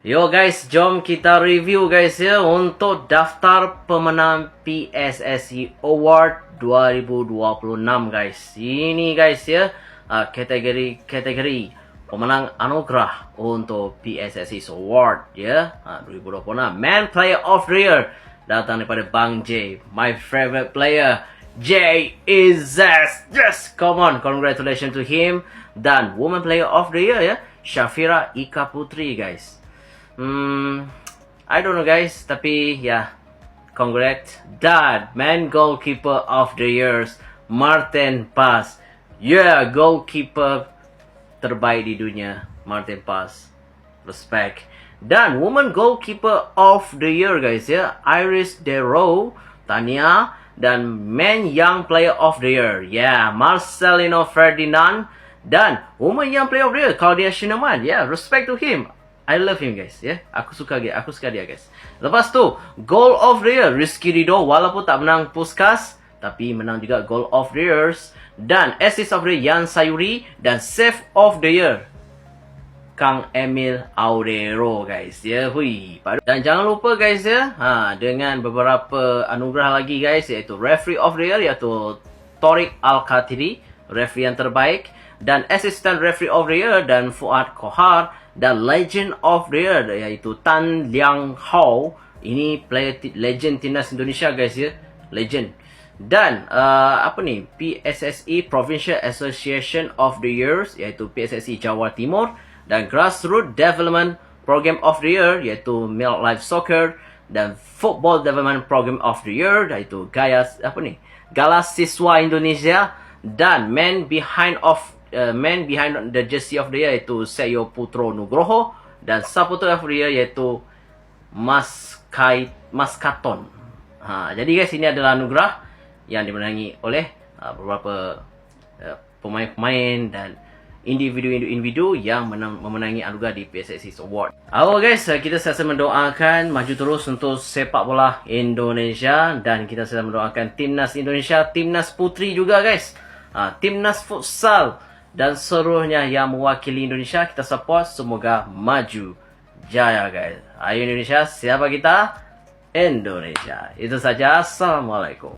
Yo guys, jom kita review guys ya untuk daftar pemenang PSSI Award 2026 guys. Ini guys ya kategori pemenang anugerah untuk PSSI Award ya 2026. Man Player of the Year datang daripada Bang J, my favorite player. J is yes, come on, congratulations to him. Dan Woman Player of the Year ya, Shafira Ika Putri guys. I don't know guys, tapi ya, congrats. Dan Man Goalkeeper of the Year, Martin Paz. Yeah, goalkeeper terbaik di dunia, Martin Paz. Respect. Dan Woman Goalkeeper of the Year guys ya, Iris Dero, Tania. Dan Man Young Player of the Year, yeah, Marcelino Ferdinand. Dan Woman Young Player of the Year, Claudia Schneemann. Yeah, respect to him. I love him guys, ya. Aku suka dia guys. Lepas tu, Goal of the Year, Rizky Ridho, walaupun tak menang Puskas, tapi menang juga Goal of the Year. Dan Assist of the Year, Yan Sayuri. Dan Save of the Year, Kang Emil Aurero guys, ya. Hui. Dan jangan lupa guys ya, dengan beberapa anugerah lagi guys, iaitu Referee of the Year, iaitu Torik Al-Khatiri, referee yang terbaik. Dan Assistant Referee of the Year, dan Fuad Kohar. Dan Legend of the Year, iaitu Tan Liang Hao. Ini player legend timnas Indonesia guys ya, legend. Dan PSSI Provincial Association of the Year, iaitu PSSI Jawa Timur. Dan Grassroots Development Program of the Year, iaitu Milk Life Soccer. Dan Football Development Program of the Year, iaitu Galas Siswa Indonesia. Dan Man Behind the Jersey of the Year, iaitu Seyo Putro Nugroho. Dan Supporter of the Year, iaitu Maskaton. Jadi guys, ini adalah anugerah yang dimenangi oleh beberapa pemain-pemain dan individu yang memenangi anugerah di PSSI Award. Guys, kita selalu mendoakan maju terus untuk sepak bola Indonesia. Dan kita selalu mendoakan timnas Indonesia, timnas putri juga guys, timnas futsal. Dan seluruhnya yang mewakili Indonesia, kita support. Semoga maju jaya guys. Ayo Indonesia, siapa kita? Indonesia. Itu saja. Assalamualaikum.